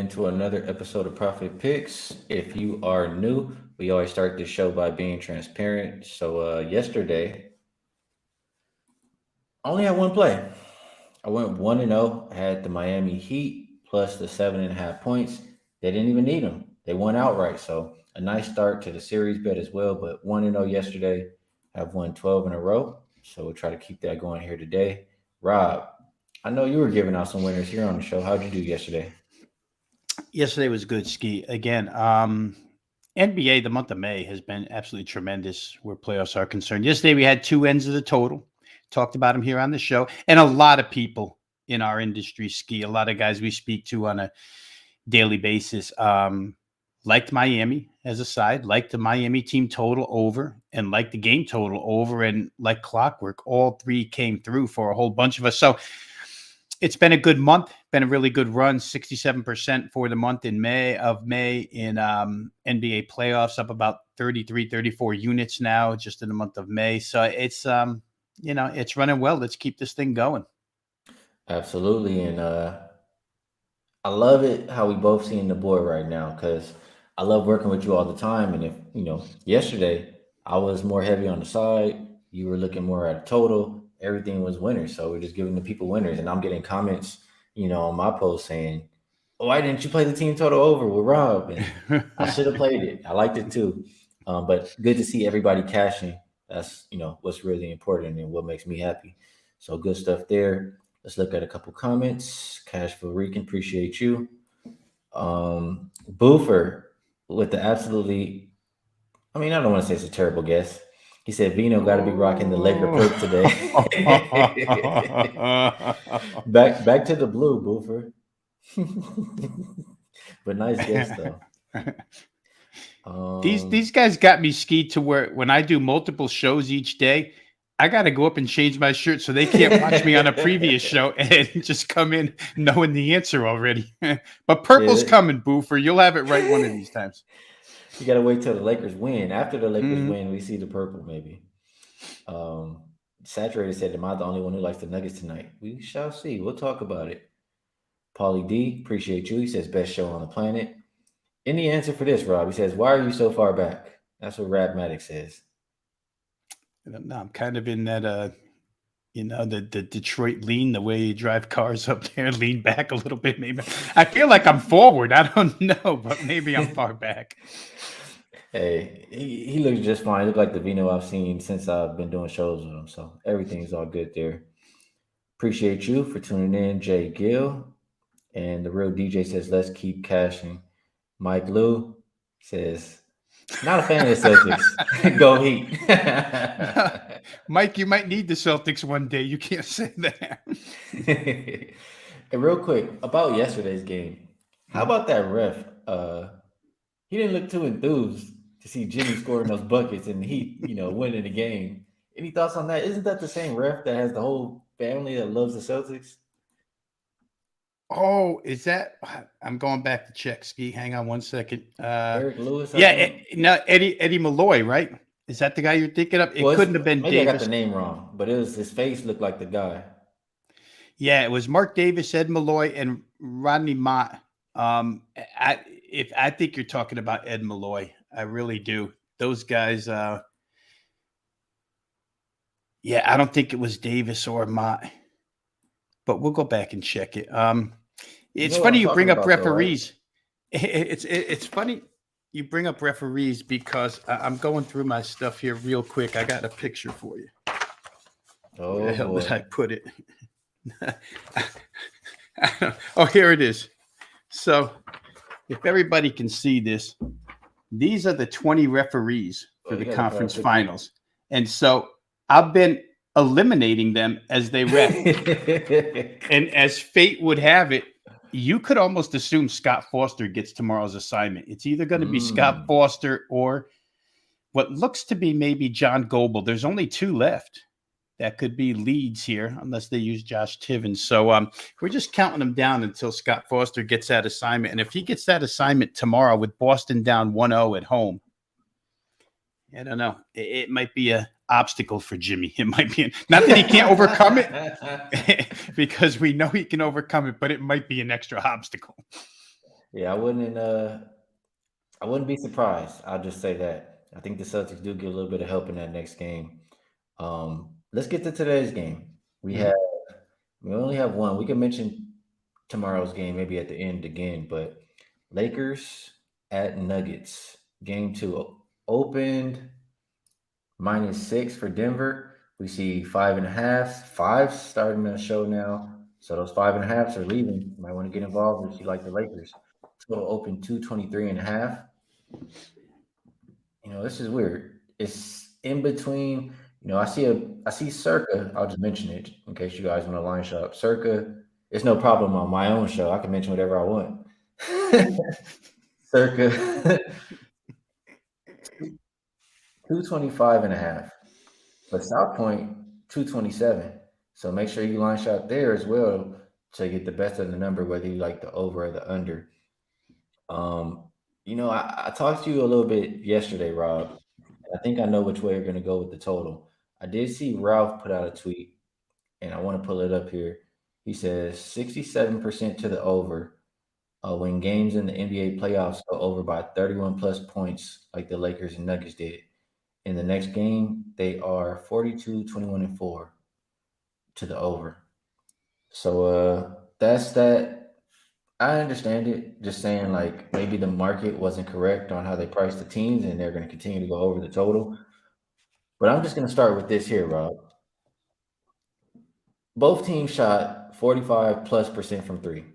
into another episode of Profit Picks. If you are new, we always start the show by being transparent. So, yesterday, I only had one play. I went 1 and 0. I had the Miami Heat plus the 7.5 points. They didn't even need them, they won outright. So, a nice start to the series bet as well. But 1 and 0 yesterday, I've won 12 in a row. So, we'll try to keep that going here today. Rob, I know you were giving out some winners here on the show. How'd you do yesterday? Yesterday was good, Skee. Again, NBA, the month of May has been absolutely tremendous where playoffs are concerned. Yesterday, we had two ends of the total. Talked about them here on the show. And a lot of people in our industry, Skee, a lot of guys we speak to on a daily basis, liked Miami as a side, liked the Miami team total over, and liked the game total over. And like clockwork, all three came through for a whole bunch of us. So it's been a good month, been a really good run, 67% for the month in May in NBA playoffs, up about 33, 34 units now just in the month of May. So it's, it's running well. Let's keep this thing going. Absolutely. And I love it how we both seeing the board right now because I love working with you all the time. And if, yesterday I was more heavy on the side, you were looking more at a total, everything was winners. So we're just giving the people winners. And I'm getting comments, on my post saying, "Oh, why didn't you play the team total over with Rob?" And I should have played it. I liked it too. But good to see everybody cashing. That's, what's really important and what makes me happy. So good stuff there. Let's look at a couple comments. Cash for Rican, appreciate you. Boofer with the absolutely, I don't want to say it's a terrible guess. He said Veno got to be rocking the Laker perk today. back to the blue, Boofer. But nice guess though. These guys got me skied to where when I do multiple shows each day, I got to go up and change my shirt so they can't watch me on a previous show and just come in knowing the answer already. But purple's coming, Boofer. You'll have it right one of these times. You got to wait till the Lakers win. After the Lakers win, we see the purple maybe. Saturated said, "Am I the only one who likes the Nuggets tonight?" We shall see. We'll talk about it. Paulie D, appreciate you. He says, "Best show on the planet." Any answer for this, Rob? He says, "Why are you so far back?" That's what Rabmatic says. No, I'm kind of in that, the Detroit lean, the way you drive cars up there, lean back a little bit. Maybe I feel like I'm forward. I don't know, but maybe I'm far back. Hey, he looks just fine. He looks like the Vino I've seen since I've been doing shows with him. So everything's all good there. Appreciate you for tuning in, Jay Gill. And the real DJ says, "Let's keep cashing." Mike Lou says, "Not a fan of the Celtics." Go Heat. Mike, you might need the Celtics one day. You can't say that. And real quick, about yesterday's game, how about that ref? He didn't look too enthused to see Jimmy scoring those buckets and he, winning the game. Any thoughts on that? Isn't that the same ref that has the whole family that loves the Celtics? Oh, is that? I'm going back to check. Skee, hang on one second. Eric Lewis. Eddie Malloy, right? Is that the guy you're thinking of? It couldn't have been maybe Davis. I got the name wrong, but it was his face looked like the guy. Yeah, it was Mark Davis, Ed Malloy, and Rodney Mott. I think you're talking about Ed Malloy. I really do. Those guys. I don't think it was Davis or Mott. But we'll go back and check it. It's funny you bring up referees. Though, right? It's funny you bring up referees because I'm going through my stuff here real quick. I got a picture for you. Oh, where the hell did I put it? Oh, here it is. So if everybody can see this, these are the 20 referees for the conference finals. And so I've been eliminating them as they ref. And as fate would have it, you could almost assume Scott Foster gets tomorrow's assignment. It's either going to be Scott Foster or what looks to be maybe John Goebel. There's only two left. That could be leads here, unless they use Josh Tivins. So we're just counting them down until Scott Foster gets that assignment. And if he gets that assignment tomorrow with Boston down 1-0 at home, I don't know. It might be a obstacle for Jimmy. It might be not that he can't overcome it because we know he can overcome it, but it might be an extra obstacle. Yeah, I wouldn't be surprised. I'll just say that. I think the Celtics do get a little bit of help in that next game. Let's get to today's game. We Mhm. have we only have one. We can mention tomorrow's game maybe at the end again, but Lakers at Nuggets. Game two opened -6 for Denver. We see 5.5, five starting to show now. So those 5.5s are leaving. You might want to get involved if you like the Lakers. Total open 223.5. This is weird. It's in between. I see Circa. I'll just mention it in case you guys want to line shop. Circa, it's no problem on my own show. I can mention whatever I want. Circa 225.5. But South Point 227. So make sure you line shop there as well to get the best of the number, whether you like the over or the under. Um, I talked to you a little bit yesterday, Rob. I think I know which way you're going to go with the total. I did see Ralph put out a tweet, and I want to pull it up here. He says 67% to the over when games in the NBA playoffs go over by 31 plus points, like the Lakers and Nuggets did. In the next game, they are 42, 21, and 4 to the over. So that's that. I understand it. Just saying, like maybe the market wasn't correct on how they priced the teams, and they're going to continue to go over the total. But I'm just going to start with this here, Rob. Both teams shot 45 plus percent from three.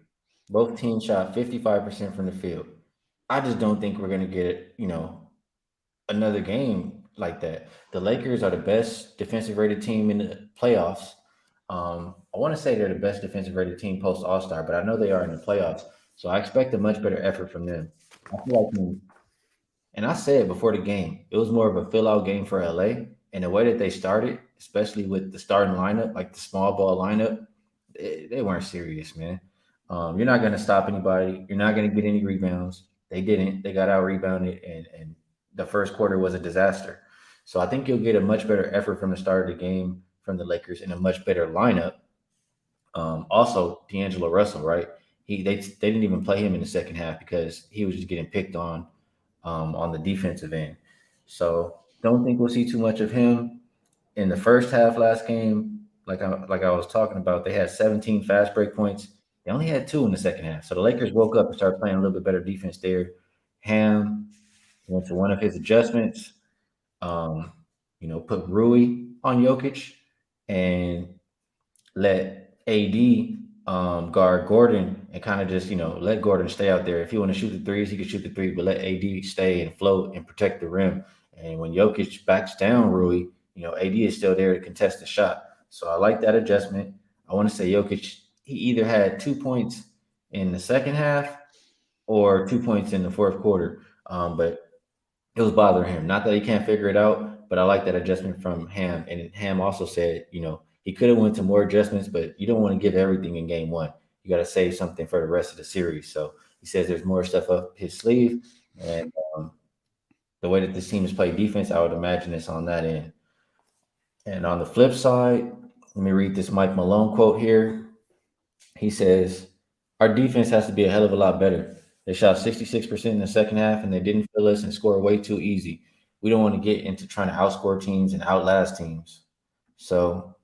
Both teams shot 55% from the field. I just don't think we're going to get, another game like that. The Lakers are the best defensive rated team in the playoffs. I want to say they're the best defensive rated team post All Star, but I know they are in the playoffs. So I expect a much better effort from them. I feel like and I said before the game, it was more of a fill out game for LA. And the way that they started, especially with the starting lineup, like the small ball lineup, they weren't serious, man. You're not going to stop anybody. You're not going to get any rebounds. They didn't. They got out rebounded, and the first quarter was a disaster. So I think you'll get a much better effort from the start of the game from the Lakers and a much better lineup. Also, D'Angelo Russell, right? They didn't even play him in the second half because he was just getting picked on the defensive end. So don't think we'll see too much of him in the first half. Last game, like I was talking about, they had 17 fast break points. They only had two in the second half. So the Lakers woke up and started playing a little bit better defense there. Ham went to one of his adjustments. Um, put Rui on Jokic and let AD guard Gordon and kind of just let Gordon stay out there. If he want to shoot the threes, he can shoot the three, but let AD stay and float and protect the rim. And when Jokic backs down Rui, AD is still there to contest the shot. So I like that adjustment. I want to say Jokic, he either had 2 points in the second half or 2 points in the fourth quarter. But it was bothering him. Not that he can't figure it out, but I like that adjustment from Ham. And Ham also said, he could have went to more adjustments, but you don't want to give everything in game one. You got to save something for the rest of the series. So he says there's more stuff up his sleeve, and the way that this team has played defense, I would imagine it's on that end. And on the flip side, let me read this Mike Malone quote here. He says, "Our defense has to be a hell of a lot better. They shot 66% in the second half, and they didn't fill us and score way too easy. We don't want to get into trying to outscore teams and outlast teams." So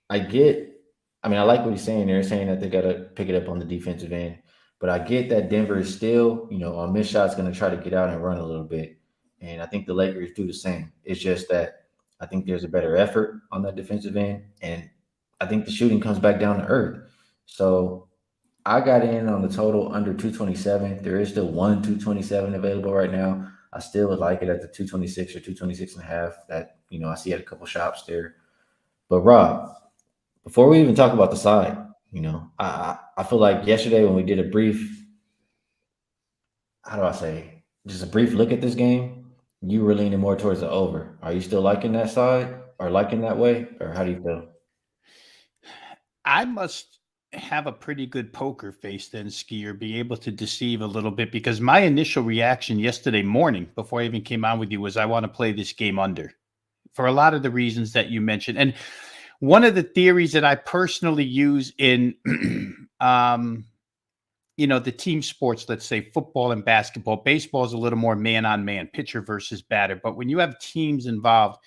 I get, I mean, I like what he's saying there, saying that they got to pick it up on the defensive end. But I get that Denver is still, on missed shots, going to try to get out and run a little bit. And I think the Lakers do the same. It's just that I think there's a better effort on that defensive end. And I think the shooting comes back down to earth. So I got in on the total under 227. There is still one 227 available right now. I still would like it at the 226 or 226 and a half that, I see at a couple shops there. But Rob, before we even talk about the side, I feel like yesterday when we did a brief, how do I say, just a brief look at this game, you were leaning more towards the over. Are you still liking that side or liking that way, or how do you feel? I must have a pretty good poker face then, Skee, or be able to deceive a little bit, because my initial reaction yesterday morning before I even came on with you was I want to play this game under for a lot of the reasons that you mentioned. And one of the theories that I personally use in the team sports, let's say football and basketball. Baseball is a little more man on man, pitcher versus batter. But when you have teams involved,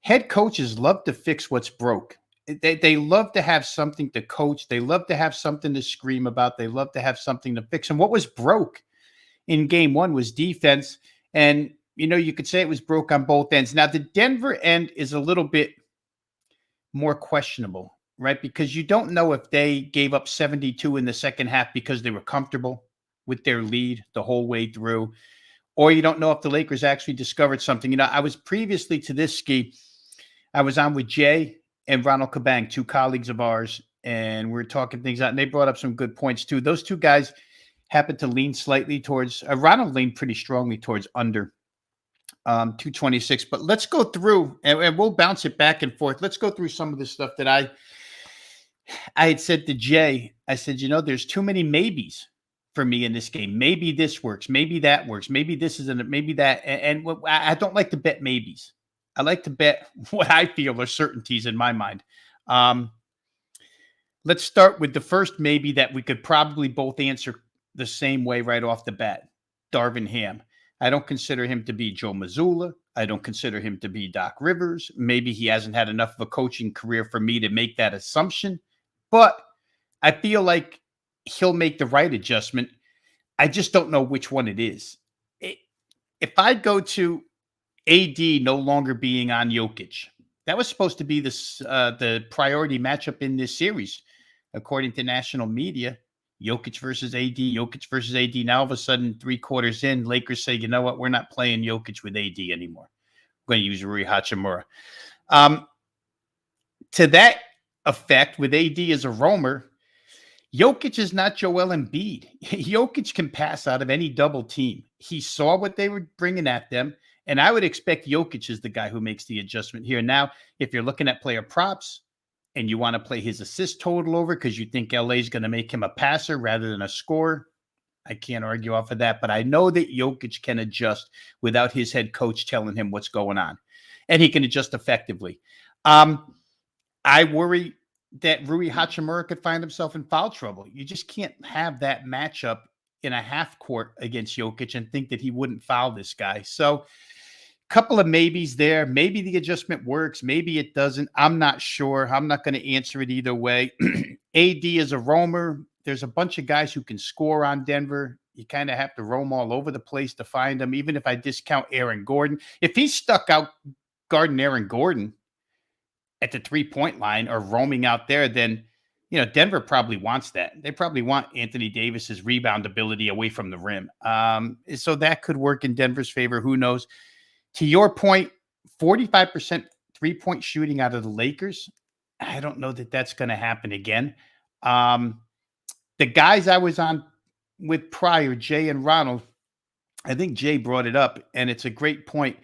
head coaches love to fix what's broke. They love to have something to coach. They love to have something to scream about. They love to have something to fix. And what was broke in game one was defense. And, you could say it was broke on both ends. Now, the Denver end is a little bit more questionable, right? Because you don't know if they gave up 72 in the second half because they were comfortable with their lead the whole way through, or you don't know if the Lakers actually discovered something. I was previously to this, Skee, I was on with Jay and Ronald Kabang, two colleagues of ours, and we were talking things out, and they brought up some good points too. Those two guys happened to lean slightly towards, Ronald leaned pretty strongly towards under 226. But let's go through, and we'll bounce it back and forth. Let's go through some of the stuff that I had said to Jay. I said, there's too many maybes for me in this game. Maybe this works. Maybe that works. Maybe this isn't. Maybe that. And I don't like to bet maybes. I like to bet what I feel are certainties in my mind. Let's start with the first maybe that we could probably both answer the same way right off the bat. Darvin Ham. I don't consider him to be Joe Mazzulla. I don't consider him to be Doc Rivers. Maybe he hasn't had enough of a coaching career for me to make that assumption. But I feel like he'll make the right adjustment. I just don't know which one it is. If I go to AD no longer being on Jokic, that was supposed to be the priority matchup in this series, according to national media. Jokic versus AD, Jokic versus AD. Now, all of a sudden, 3 quarters in, Lakers say, you know what? We're not playing Jokic with AD anymore. We're going to use Rui Hachimura. To that effect, with AD as a roamer, Jokic is not Joel Embiid. Jokic can pass out of any double team. He saw what they were bringing at them, and I would expect Jokic is the guy who makes the adjustment here. Now, if you're looking at player props and you want to play his assist total over because you think LA is going to make him a passer rather than a scorer, I can't argue off of that. But I know that Jokic can adjust without his head coach telling him what's going on, and he can adjust effectively. I worry that Rui Hachimura could find himself in foul trouble. You just can't have that matchup in a half court against Jokic and think that he wouldn't foul this guy. So couple of maybes there. Maybe the adjustment works. Maybe it doesn't. I'm not sure. I'm not going to answer it either way. AD is a roamer. There's a bunch of guys who can score on Denver. You kind of have to roam all over the place to find them, even if I discount Aaron Gordon. If he's stuck out guarding Aaron Gordon at the 3-point line or roaming out there, then, Denver probably wants that. They probably want Anthony Davis's rebound ability away from the rim. So that could work in Denver's favor. Who knows? To your point, 45% 3-point shooting out of the Lakers. I don't know that that's going to happen again. The guys I was on with prior, Jay and Ronald, I think Jay brought it up, and it's a great point,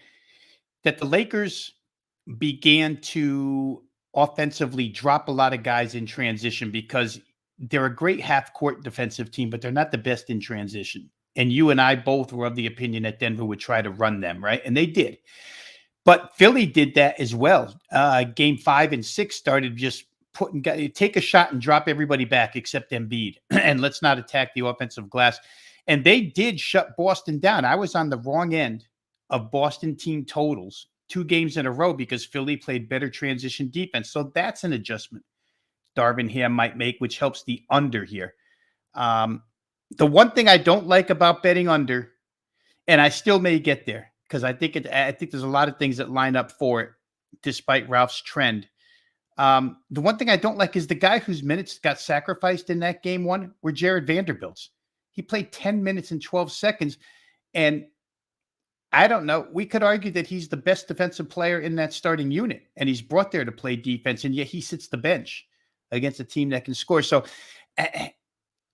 that the Lakers began to offensively drop a lot of guys in transition because they're a great half-court defensive team, but they're not the best in transition. And you and I both were of the opinion that Denver would try to run them, right? And they did. But Philly did that as well. Game 5 and 6 started just take a shot and drop everybody back except Embiid. And let's not attack the offensive glass. And they did shut Boston down. I was on the wrong end of Boston team totals 2 games in a row because Philly played better transition defense. So that's an adjustment Darvin Ham might make, which helps the under here. The one thing I don't like about betting under, and I still may get there because I think there's a lot of things that line up for it, despite Ralph's trend. The one thing I don't like is the guy whose minutes got sacrificed in that game 1 were Jared Vanderbilt's. He played 10 minutes and 12 seconds, and I don't know. We could argue that he's the best defensive player in that starting unit, and he's brought there to play defense, and yet he sits the bench against a team that can score. So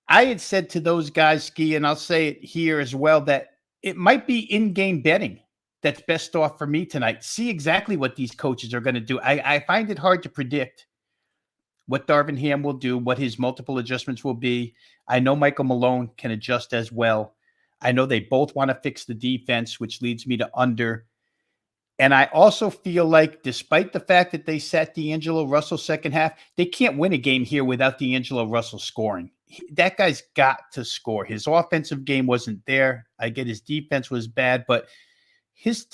I had said to those guys, Skee, and I'll say it here as well, that it might be in-game betting that's best off for me tonight. See exactly what these coaches are going to do. I find it hard to predict what Darvin Ham will do, what his multiple adjustments will be. I know Michael Malone can adjust as well. I know they both want to fix the defense, which leads me to under. And I also feel like, despite the fact that they sat D'Angelo Russell second half, they can't win a game here without D'Angelo Russell scoring. That guy's got to score. His offensive game wasn't there. I get his defense was bad, but his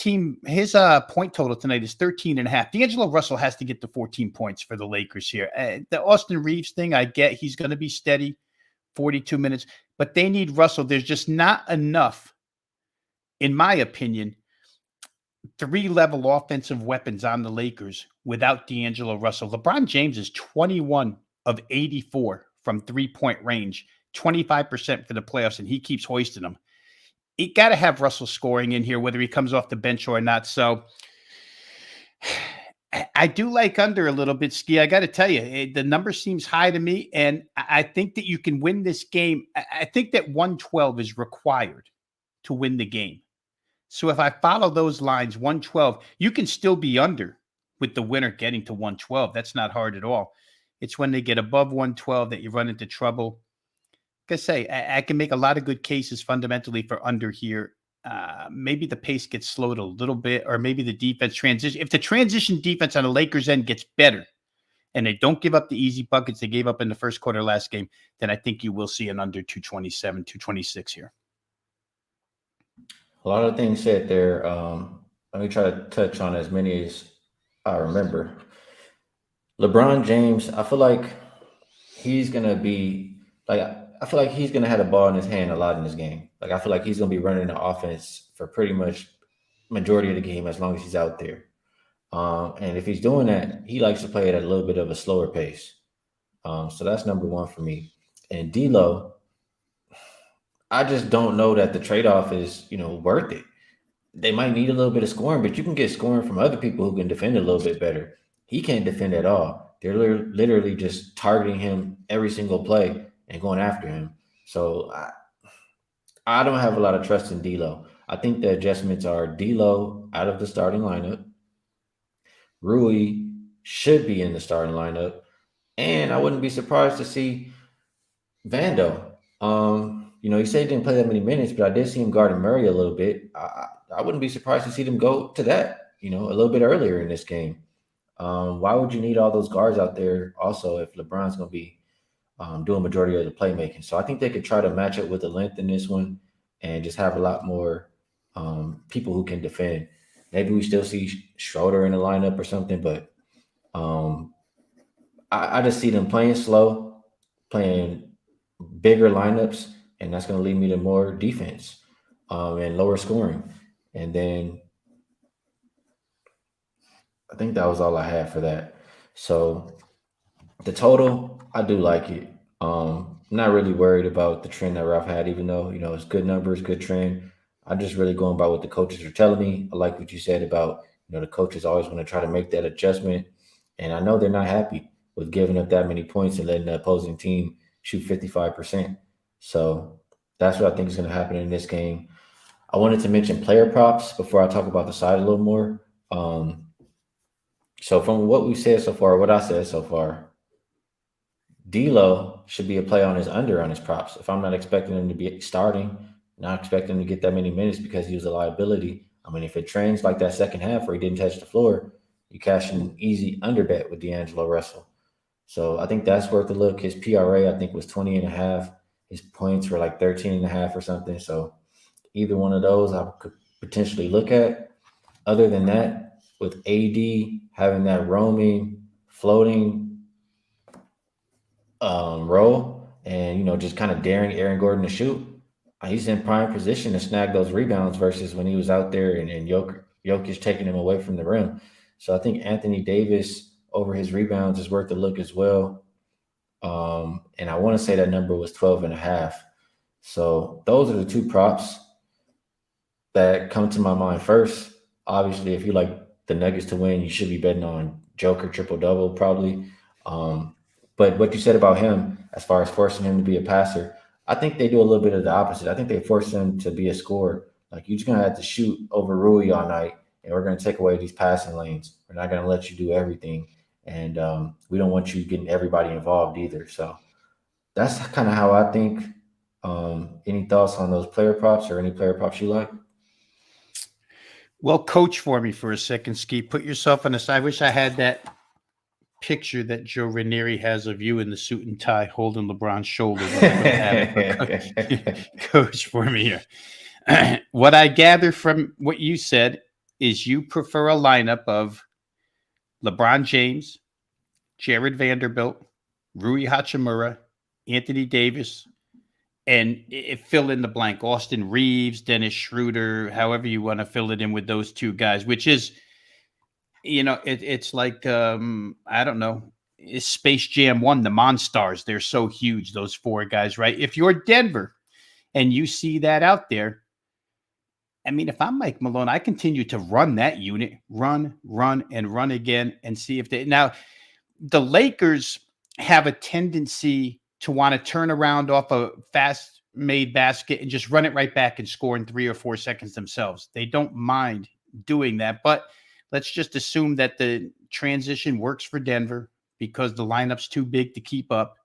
point total tonight is 13 and a half. D'Angelo Russell has to get to 14 points for the Lakers here. The Austin Reeves thing, I get he's going to be steady, 42 minutes, but they need Russell. There's just not enough, in my opinion, three-level offensive weapons on the Lakers without D'Angelo Russell. LeBron James is 21 of 84 from three-point range, 25% for the playoffs, and he keeps hoisting them. You got to have Russell scoring in here, whether he comes off the bench or not. So I do like under a little bit, Skee. I got to tell you, the number seems high to me, and I think that you can win this game. I think that 112 is required to win the game. So if I follow those lines, 112, you can still be under with the winner getting to 112. That's not hard at all. It's when they get above 112 that you run into trouble. Like I say, I can make a lot of good cases fundamentally for under here. Maybe the pace gets slowed a little bit, or maybe the defense transition. If the transition defense on the Lakers end gets better and they don't give up the easy buckets they gave up in the first quarter last game, then I think you will see an under 227, 226 here. A lot of things said there. Let me try to touch on as many as I remember. LeBron James, I feel like he's gonna be like I feel like he's gonna have the ball in his hand a lot in this game. Like I feel like he's gonna be running the offense for pretty much majority of the game as long as he's out there. And if he's doing that, he likes to play it at a little bit of a slower pace. So that's number one for me. And D'Lo, I just don't know that the trade off is worth it. They might need a little bit of scoring, but you can get scoring from other people who can defend a little bit better. He can't defend at all. They're literally just targeting him every single play and going after him. So I don't have a lot of trust in D'Lo. I think the adjustments are D'Lo out of the starting lineup. Rui should be in the starting lineup, and I wouldn't be surprised to see Vando. He said he didn't play that many minutes, but I did see him guarding Murray a little bit. I wouldn't be surprised to see them go to that, a little bit earlier in this game. Why would you need all those guards out there also if LeBron's going to be doing majority of the playmaking? So I think they could try to match it with the length in this one and just have a lot more people who can defend. Maybe we still see Schroeder in the lineup or something, but I just see them playing slow, playing bigger lineups, and that's going to lead me to more defense and lower scoring. And then I think that was all I had for that. So the total, I do like it. Not really worried about the trend that Ralph had, even though it's good numbers, good trend. I'm just really going by what the coaches are telling me. I like what you said about the coaches always want to try to make that adjustment, and I know they're not happy with giving up that many points and letting the opposing team shoot 55%. So that's what I think is going to happen in this game. I wanted to mention player props before I talk about the side a little more. So from what we said so far, what I said so far, D'Lo should be a play on his under on his props. If I'm not expecting him to be starting, not expecting him to get that many minutes because he was a liability. I mean, if it trains like that second half where he didn't touch the floor, you cash an easy under bet with D'Angelo Russell. So I think that's worth a look. His PRA, I think, was 20 and a half. His points were like 13 and a half or something. So either one of those I could potentially look at. Other than that, with AD having that roaming, floating role and, just kind of daring Aaron Gordon to shoot, he's in prime position to snag those rebounds versus when he was out there and Jokic taking him away from the rim. So I think Anthony Davis over his rebounds is worth a look as well. And I want to say that number was 12 and a half. So those are the two props that come to my mind first. Obviously, if you like the Nuggets to win, you should be betting on Joker triple-double probably. But what you said about him, as far as forcing him to be a passer, I think they do a little bit of the opposite. I think they force him to be a scorer. Like, you're just going to have to shoot over Rui all night, and we're going to take away these passing lanes. We're not going to let you do everything. And we don't want you getting everybody involved either. So that's kind of how I think. Any thoughts on those player props or any player props you like? Well, coach for me for a second, Skee. Put yourself on the side. I wish I had that picture that Joe Ranieri has of you in the suit and tie holding LeBron's shoulder, but I don't have it. But coach for me here. What I gather from what you said is you prefer a lineup of LeBron James, Jared Vanderbilt, Rui Hachimura, Anthony Davis, and fill in the blank. Austin Reeves, Dennis Schroeder, however you want to fill it in with those two guys, which is, it's like, I don't know, it's Space Jam 1, the Monstars. They're so huge, those four guys, right? If you're Denver and you see that out there, I mean, if I'm Mike Malone, I continue to run that unit, run, and run again, and see if they. Now, the Lakers have a tendency to want to turn around off a fast made basket and just run it right back and score in 3 or 4 seconds themselves. They don't mind doing that, but let's just assume that the transition works for Denver because the lineup's too big to keep up.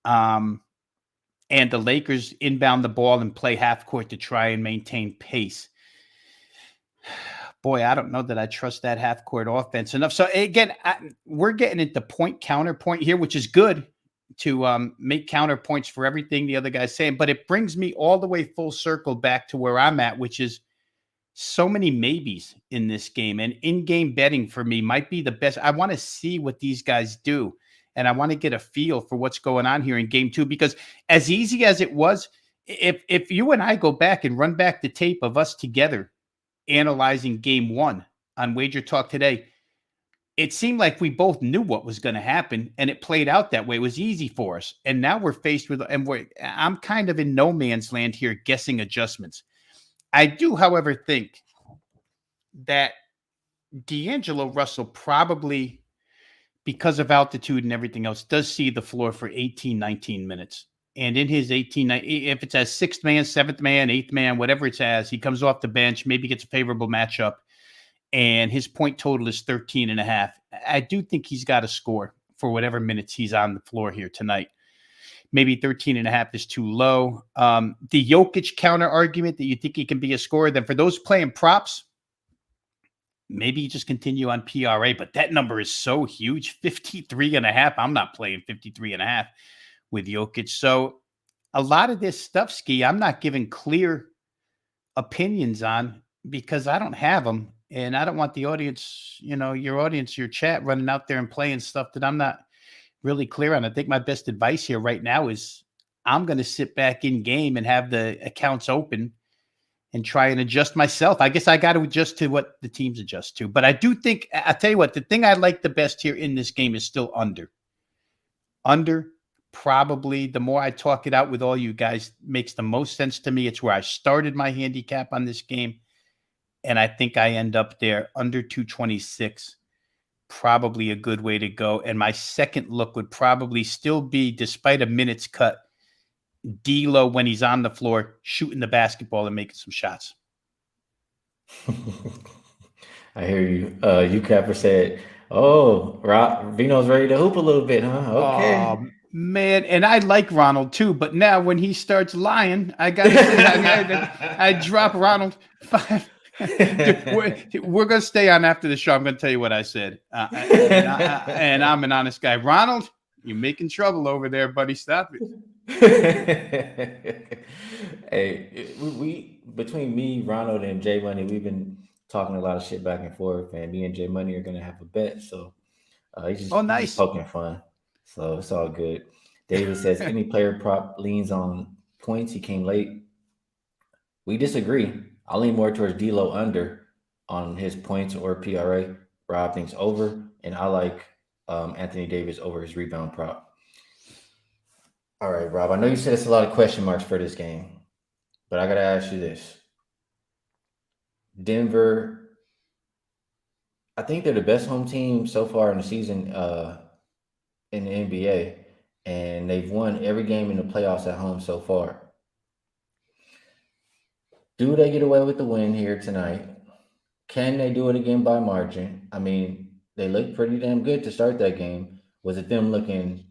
And the Lakers inbound the ball and play half court to try and maintain pace. Boy, I don't know that I trust that half court offense enough. So again, we're getting into point counterpoint here, which is good to make counterpoints for everything the other guy's saying. But it brings me all the way full circle back to where I'm at, which is so many maybes in this game. And in-game betting for me might be the best. I want to see what these guys do. And I want to get a feel for what's going on here in game 2, because as easy as it was, if you and I go back and run back the tape of us together analyzing game 1 on Wager Talk today, it seemed like we both knew what was going to happen, and it played out that way. It was easy for us. And now we're faced with, I'm kind of in no man's land here, guessing adjustments. I do, however, think that D'Angelo Russell probably, because of altitude and everything else, does see the floor for 18, 19 minutes. And in his 18, if it's as 6th man, 7th man, 8th man, whatever it's as, he comes off the bench, maybe gets a favorable matchup, and his point total is 13 and a half. I do think he's got to score for whatever minutes he's on the floor here tonight. Maybe 13 and a half is too low. The Jokic counter argument that you think he can be a scorer, then for those playing props, maybe you just continue on PRA, but that number is so huge, 53 and a half. I'm not playing 53 and a half with Jokic. So a lot of this stuff, Skee, I'm not giving clear opinions on because I don't have them. And I don't want the audience, your audience, your chat running out there and playing stuff that I'm not really clear on. I think my best advice here right now is I'm going to sit back in game and have the accounts open and try and adjust myself. I guess I got to adjust to what the teams adjust to. But I do think, I'll tell you what, the thing I like the best here in this game is still under. Under, probably, the more I talk it out with all you guys, makes the most sense to me. It's where I started my handicap on this game. And I think I end up there under 226. Probably a good way to go. And my second look would probably still be, despite a minutes cut, D'Lo when he's on the floor, shooting the basketball and making some shots. I hear you. You Capper said, "Oh, Veno's ready to hoop a little bit, huh?" Okay. Oh, man, and I like Ronald too, but now when he starts lying, I got to say, I drop Ronald 5. We're going to stay on after the show. I'm going to tell you what I said. And I'm an honest guy. Ronald, you're making trouble over there, buddy. Stop it. Hey, we between me, Ronald, and Jay Money, we've been talking a lot of shit back and forth, and me and Jay Money are gonna have a bet. So he's just Nice. poking fun. So it's all good. David says any player prop leans on points. He came late. We disagree. I lean more towards D'Lo under on his points or PRA. Rob thinks over, and I like Anthony Davis over his rebound prop. All right, Rob. I know you said it's a lot of question marks for this game, but I gotta ask you this: Denver. I think they're the best home team so far in the season in the NBA, and they've won every game in the playoffs at home so far. Do they get away with the win here tonight? Can they do it again by margin? I mean, they looked pretty damn good to start that game. Was it them looking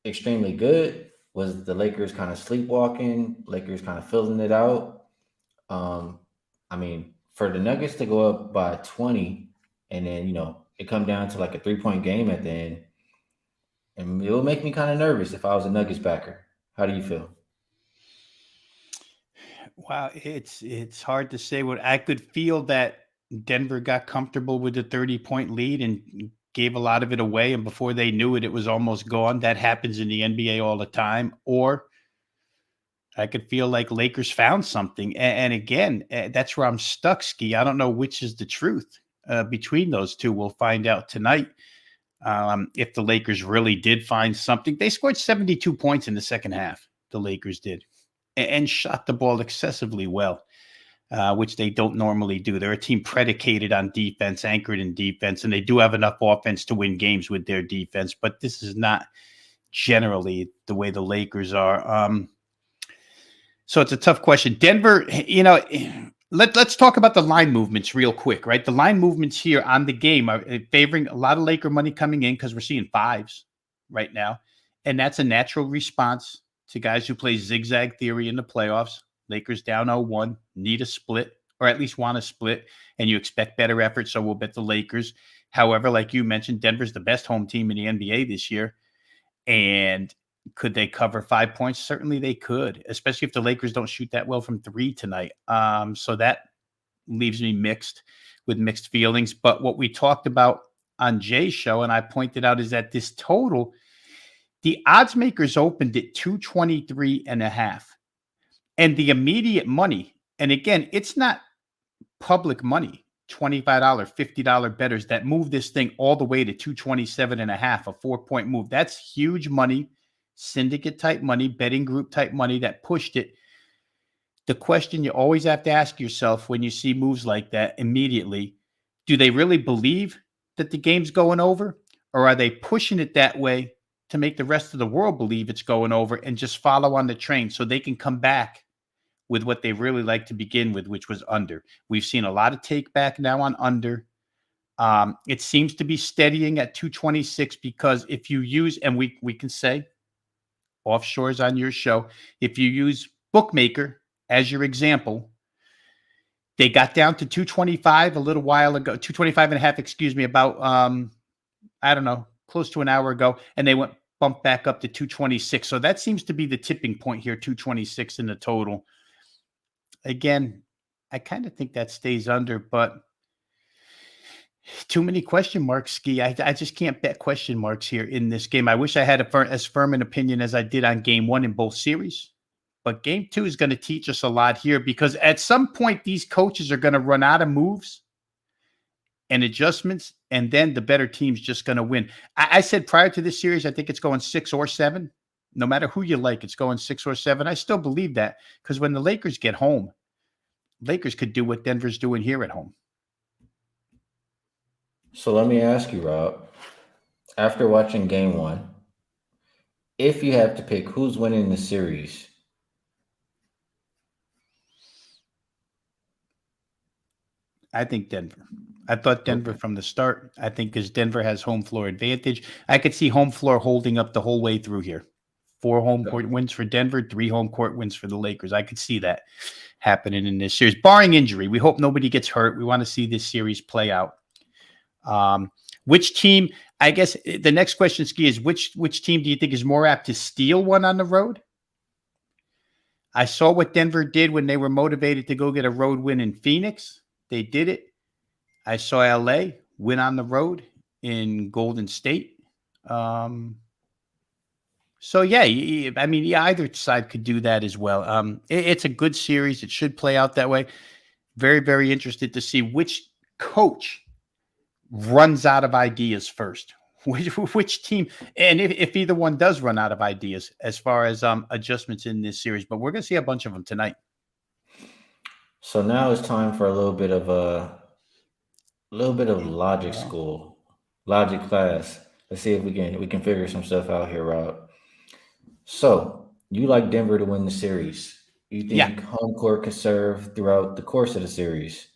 extremely good? Was the Lakers kind of sleepwalking? Lakers kind of filling it out? I mean, for the Nuggets to go up by 20, and then it come down to like a 3 point game at the end, and it would make me kind of nervous if I was a Nuggets backer. How do you feel? Wow, it's hard to say what I could feel that Denver got comfortable with the 30-point lead and gave a lot of it away, and before they knew it, it was almost gone. That happens in the NBA all the time. Or I could feel like Lakers found something. And again, that's where I'm stuck, Ski. I don't know which is the truth between those two. We'll find out tonight. If the Lakers really did find something, they scored 72 points in the second half. The Lakers did, and shot the ball excessively well, which they don't normally do. They're a team predicated on defense, anchored in defense, and they do have enough offense to win games with their defense. But this is not generally the way the Lakers are. So it's a tough question. Denver, let's talk about the line movements real quick, right? The line movements here on the game are favoring a lot of Laker money coming in because we're seeing fives right now. And that's a natural response to guys who play zigzag theory in the playoffs. Lakers down 0-1, need a split, or at least want a split, and you expect better effort, so we'll bet the Lakers. However, like you mentioned, Denver's the best home team in the NBA this year. And could they cover 5 points? Certainly they could, especially if the Lakers don't shoot that well from three tonight. So that leaves me with mixed feelings. But what we talked about on Jay's show, and I pointed out, is that this total, the odds makers opened at 223.5. And the immediate money, and again, it's not public money, $25, $50 bettors that move this thing all the way to 227.5, a 4-point move. That's huge money, syndicate type money, betting group type money that pushed it. The question you always have to ask yourself when you see moves like that immediately, do they really believe that the game's going over, or are they pushing it that way to make the rest of the world believe it's going over and just follow on the train so they can come back with what they really like to begin with, which was under? We've seen a lot of take back now on under. It seems to be steadying at 226 because if you use, and we can say offshores on your show, if you use Bookmaker as your example, they got down to 225 a little while ago, 225.5, excuse me, about, I don't know, close to an hour ago, and they went bumped back up to 226. So that seems to be the tipping point here, 226 in the total. Again, I kind of think that stays under, but too many question marks, Skee. I just can't bet question marks here in this game. I wish I had as firm an opinion as I did on game one in both series. But game two is going to teach us a lot here because at some point, these coaches are going to run out of moves and adjustments, and then the better team's just going to win. I said prior to this series, I think it's going 6 or 7. No matter who you like, it's going 6 or 7. I still believe that because when the Lakers get home, Lakers could do what Denver's doing here at home. So let me ask you, Rob, after watching game one, if you have to pick who's winning the series, I think Denver. I thought Denver from the start. I think because Denver has home floor advantage. I could see home floor holding up the whole way through here. 4 home court wins for Denver, 3 home court wins for the Lakers. I could see that happening in this series, barring injury. We hope nobody gets hurt. We want to see this series play out. Which team, I guess the next question, Skee, is which team do you think is more apt to steal one on the road? I saw what Denver did when they were motivated to go get a road win in Phoenix. They did it. I saw LA win on the road in Golden State. So, yeah, I mean, either side could do that as well. It's a good series. It should play out that way. Very, very interested to see which coach runs out of ideas first. Which team, and if either one does run out of ideas as far as adjustments in this series. But we're going to see a bunch of them tonight. So now it's time for a little bit of logic school, logic class. Let's see if we can figure some stuff out here, Rob. So you like Denver to win the series. You think home court could serve throughout the course of the series.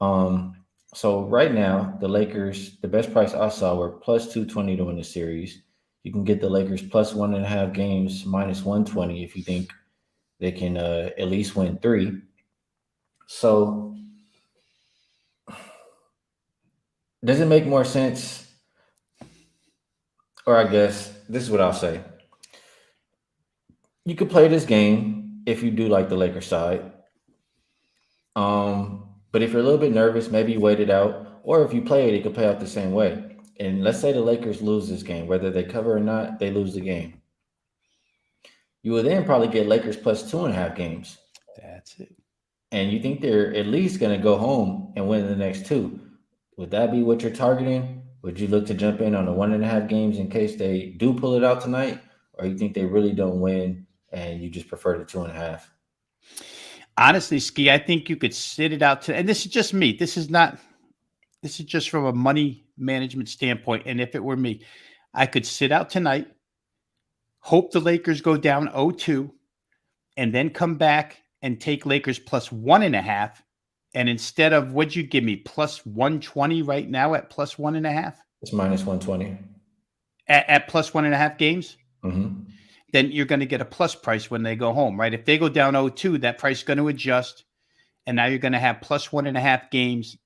So right now, the Lakers, the best price I saw were plus 220 to win the series. You can get the Lakers plus 1.5 games, minus 120 if you think they can at least win 3. So Does it make more sense, or I guess this is what I'll say. You could play this game if you do like the Lakers side. But if you're a little bit nervous, maybe you wait it out. Or if you play it, it could play out the same way. And let's say the Lakers lose this game, whether they cover or not, they lose the game. You will then probably get Lakers plus 2.5 games. That's it. And you think they're at least going to go home and win the next two. Would that be what you're targeting? Would you look to jump in on the 1.5 games in case they do pull it out tonight? Or you think they really don't win and you just prefer the 2.5? Honestly, Skee, I think you could sit it out to, and this is just me. This is just from a money management standpoint. And if it were me, I could sit out tonight, hope the Lakers go down 0-2, and then come back and take Lakers plus 1.5. And instead of, what'd you give me, plus 120 right now at plus 1.5? It's minus 120. At plus 1.5 games? Mm-hmm. Then you're going to get a plus price when they go home, right? If they go down 0-2, that price is going to adjust. And now you're going to have plus 1.5 games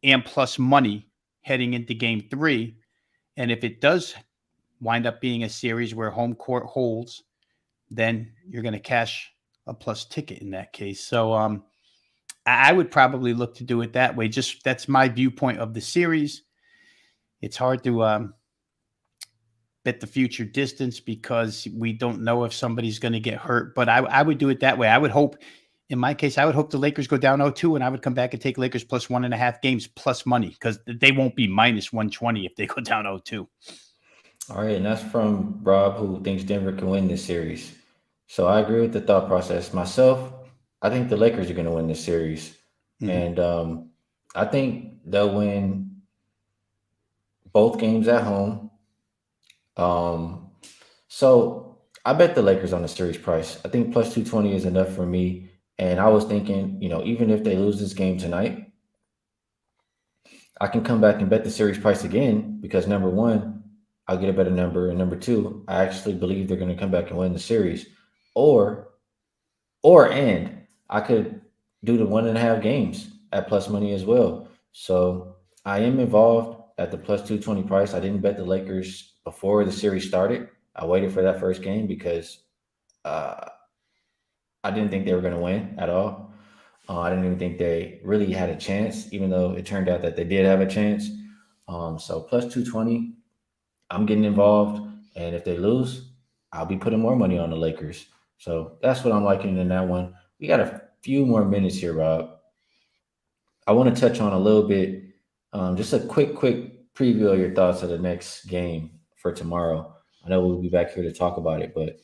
and plus money heading into game 3. And if it does wind up being a series where home court holds, then you're going to cash a plus ticket in that case. So I would probably look to do it that way. Just that's my viewpoint of the series. It's hard to bet the future distance because we don't know if somebody's going to get hurt. But I would do it that way. I would hope, in my case, I would hope the Lakers go down 0-2, and I would come back and take Lakers plus 1.5 games plus money because they won't be minus 120 if they go down 0-2. All right, and that's from Rob, who thinks Denver can win this series. So I agree with the thought process. Myself, I think the Lakers are going to win this series, and I think they'll win both games at home. Um, so I bet the Lakers on the series price. I think plus 220 is enough for me. And I was thinking, even if they lose this game tonight, I can come back and bet the series price again because number one, I'll get a better number, and number two, I actually believe they're going to come back and win the series. Or and I could do the 1.5 games at plus money as well. So I am involved at the plus 220 price. I didn't bet the Lakers before the series started. I waited for that first game because uh, I didn't think they were going to win at all. I didn't even think they really had a chance, even though it turned out that they did have a chance. So plus 220, I'm getting involved. And if they lose, I'll be putting more money on the Lakers. So that's what I'm liking in that one. We got a few more minutes here, Rob. I want to touch on a little bit, just a quick preview of your thoughts of the next game for tomorrow. I know we'll be back here to talk about it, but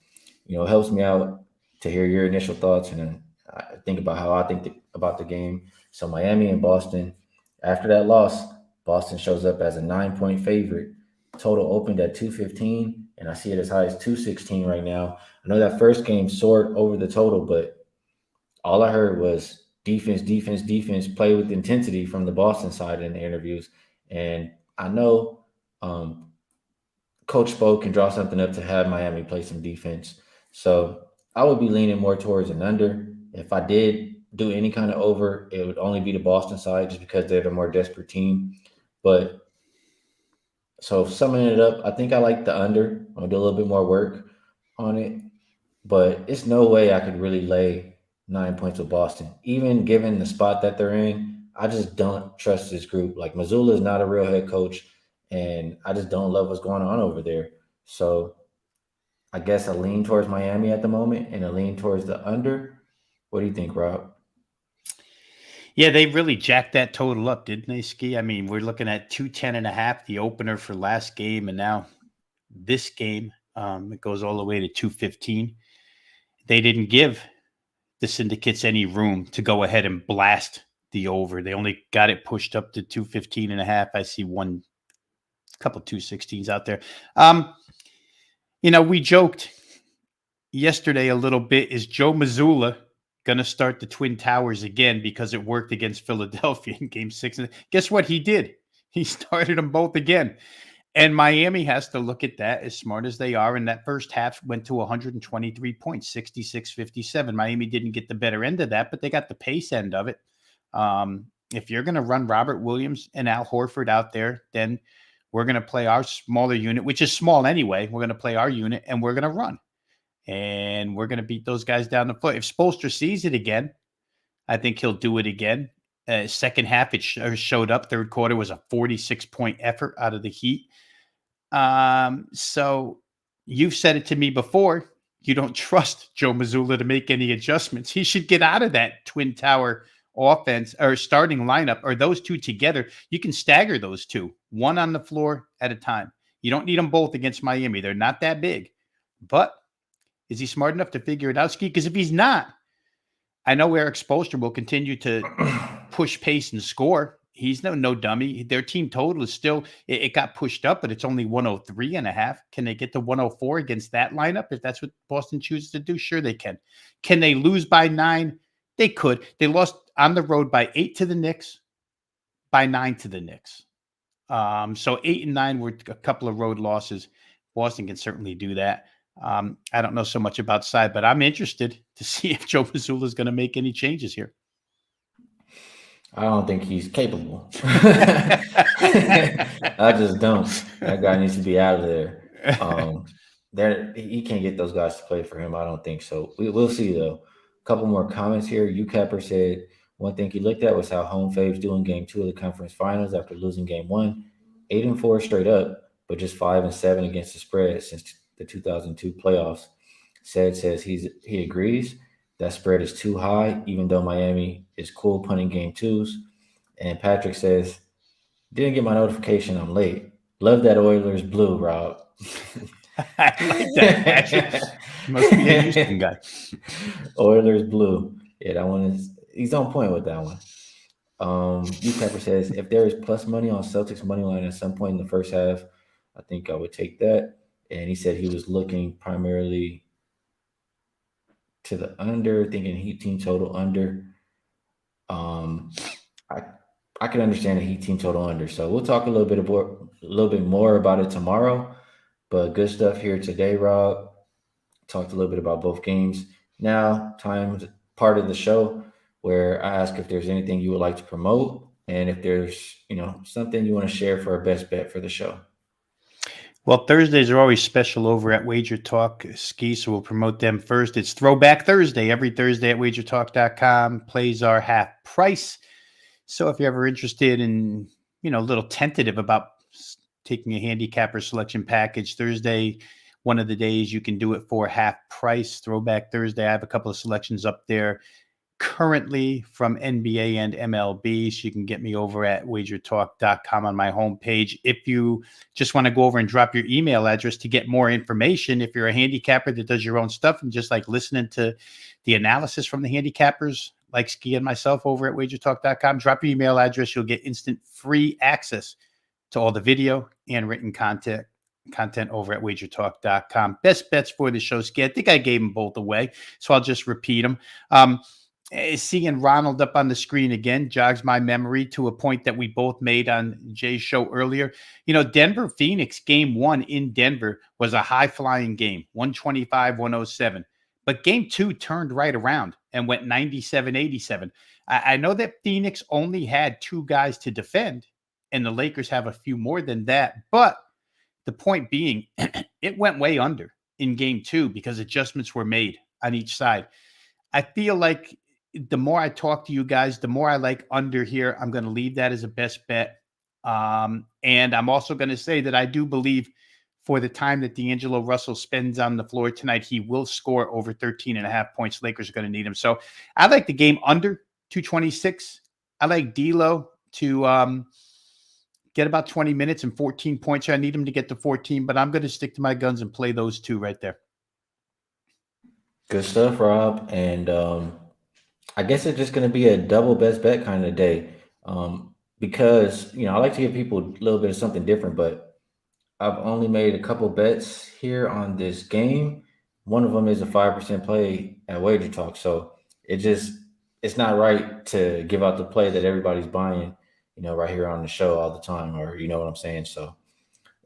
it helps me out to hear your initial thoughts and then I think about how I think about the game. So Miami and Boston, after that loss, Boston shows up as a 9-point favorite. Total opened at 215, and I see it as high as 216 right now. I know that first game soared over the total, but all I heard was defense, defense, defense, play with intensity from the Boston side in the interviews. And I know Coach Spo can draw something up to have Miami play some defense. So I would be leaning more towards an under. If I did do any kind of over, it would only be the Boston side just because they're the more desperate team. But so summing it up, I think I like the under. I'm gonna do a little bit more work on it, but it's no way I could really lay 9 points with Boston, even given the spot that they're in. I just don't trust this group. Like Missoula is not a real head coach, and I just don't love what's going on over there. So I guess a lean towards Miami at the moment and a lean towards the under. What do you think, Rob? Yeah, they really jacked that total up, didn't they, Skee? I mean, we're looking at 210.5, the opener for last game, and now this game, it goes all the way to 215. They didn't give the syndicates any room to go ahead and blast the over. They only got it pushed up to 215.5. I see one couple 216s out there. We joked yesterday a little bit. Is Joe Mazzulla going to start the Twin Towers again because it worked against Philadelphia in game 6? And guess what he did? He started them both again. And Miami has to look at that, as smart as they are. And that first half went to 123 points, 66-57. Miami didn't get the better end of that, but they got the pace end of it. if you're going to run Robert Williams and Al Horford out there, then we're going to play our smaller unit, which is small anyway. We're going to play our unit and we're going to run. And we're going to beat those guys down the foot. If Spoelstra sees it again, I think he'll do it again. Second half, it showed up. Third quarter was a 46-point effort out of the Heat. So you've said it to me before. You don't trust Joe Mazzulla to make any adjustments. He should get out of that Twin Tower offense or starting lineup, or those two together. You can stagger those two, one on the floor at a time. You don't need them both against Miami. They're not that big. But is he smart enough to figure it out, Skee? Because if he's not, I know Eric Spoelstra will continue to push pace and score. He's no dummy. Their team total is still, it got pushed up, but it's only 103.5. Can they get to 104 against that lineup? If that's what Boston chooses to do, sure they can. Can they lose by 9? They could. They lost on the road by 8 to the Knicks, by 9 to the Knicks. So 8 and 9 were a couple of road losses. Boston can certainly do that. I don't know so much about side, but I'm interested to see if Joe Mazzulla is going to make any changes here. I don't think he's capable. I just don't. That guy needs to be out of there. He can't get those guys to play for him. I don't think so. We'll see though. A couple more comments here. UCapper said one thing he looked at was how home faves do in Game 2 of the conference finals after losing Game 1, 8-4 straight up, but just 5-7 against the spread since the 2002 playoffs. Says he agrees. That spread is too high, even though Miami is cool punting Game 2s. And Patrick says, didn't get my notification. I'm late. Love that Oilers blue, Rob. I like that, Patrick. Must be a Houston guy. Oilers blue. Yeah, that one is, he's on point with that one. Pepper says, if there is plus money on Celtics money line at some point in the first half, I think I would take that. And he said he was looking primarily to the under, thinking Heat team total under. I can understand the Heat team total under. So we'll talk a little bit more about it tomorrow. But good stuff here today, Rob. Talked a little bit about both games. Now, part of the show where I ask if there's anything you would like to promote and if there's, something you want to share for our best bet for the show. Well, Thursdays are always special over at Wager Talk, Skee, so we'll promote them first. It's Throwback Thursday. Every Thursday at wagertalk.com. Plays are half price. So if you're ever interested in, a little tentative about taking a handicapper selection package, Thursday, one of the days you can do it for half price. Throwback Thursday, I have a couple of selections up there currently from NBA and MLB. So you can get me over at wagertalk.com on my homepage. If you just want to go over and drop your email address to get more information, if you're a handicapper that does your own stuff and just like listening to the analysis from the handicappers, like Skee and myself over at wagertalk.com, drop your email address. You'll get instant free access to all the video and written content over at wagertalk.com. Best bets for the show, Skee. I think I gave them both away, so I'll just repeat them. Seeing Ronald up on the screen again jogs my memory to a point that we both made on Jay's show earlier. Denver-Phoenix game 1 in Denver was a high-flying game, 125-107. But game 2 turned right around and went 97-87. I know that Phoenix only had 2 guys to defend, and the Lakers have a few more than that. But the point being, it went way under in game 2 because adjustments were made on each side. I feel like the more I talk to you guys, the more I like under here. I'm going to leave that as a best bet. And I'm also going to say that I do believe for the time that D'Angelo Russell spends on the floor tonight, he will score over 13.5 points. Lakers are going to need him. So I like the game under 226. I like D'Lo to get about 20 minutes and 14 points. I need him to get to 14, but I'm going to stick to my guns and play those 2 right there. Good stuff, Rob. And I guess it's just going to be a double best bet kind of day because, I like to give people a little bit of something different, but I've only made a couple bets here on this game. One of them is a 5% play at Wager Talk. So it's not right to give out the play that everybody's buying, right here on the show all the time, or you know what I'm saying? So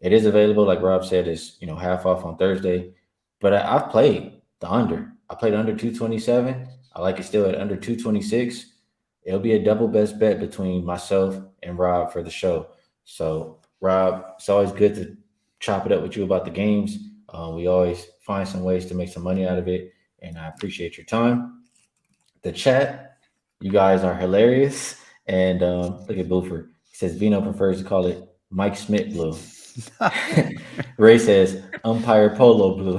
it is available. Like Rob said, it's, half off on Thursday, but I've played the under. I played under 227. I like it still at under 226. it'll be a double best bet between myself and Rob for the show. So, Rob, it's always good to chop it up with you about the games. We always find some ways to make some money out of it, and I appreciate your time. The chat, you guys are hilarious. And look at Boofer. He says Vino prefers to call it Mike Smith blue. Ray says umpire polo blue.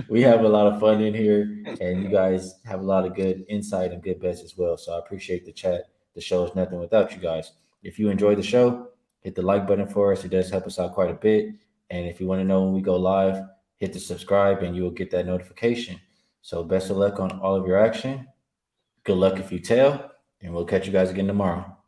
We have a lot of fun in here, and you guys have a lot of good insight and good bets as well. So I appreciate the chat. The show is nothing without you guys. If you enjoy the show, hit the like button for us. It does help us out quite a bit. And if you want to know when we go live, hit the subscribe and you will get that notification. So best of luck on all of your action. Good luck if you tail, and we'll catch you guys again tomorrow.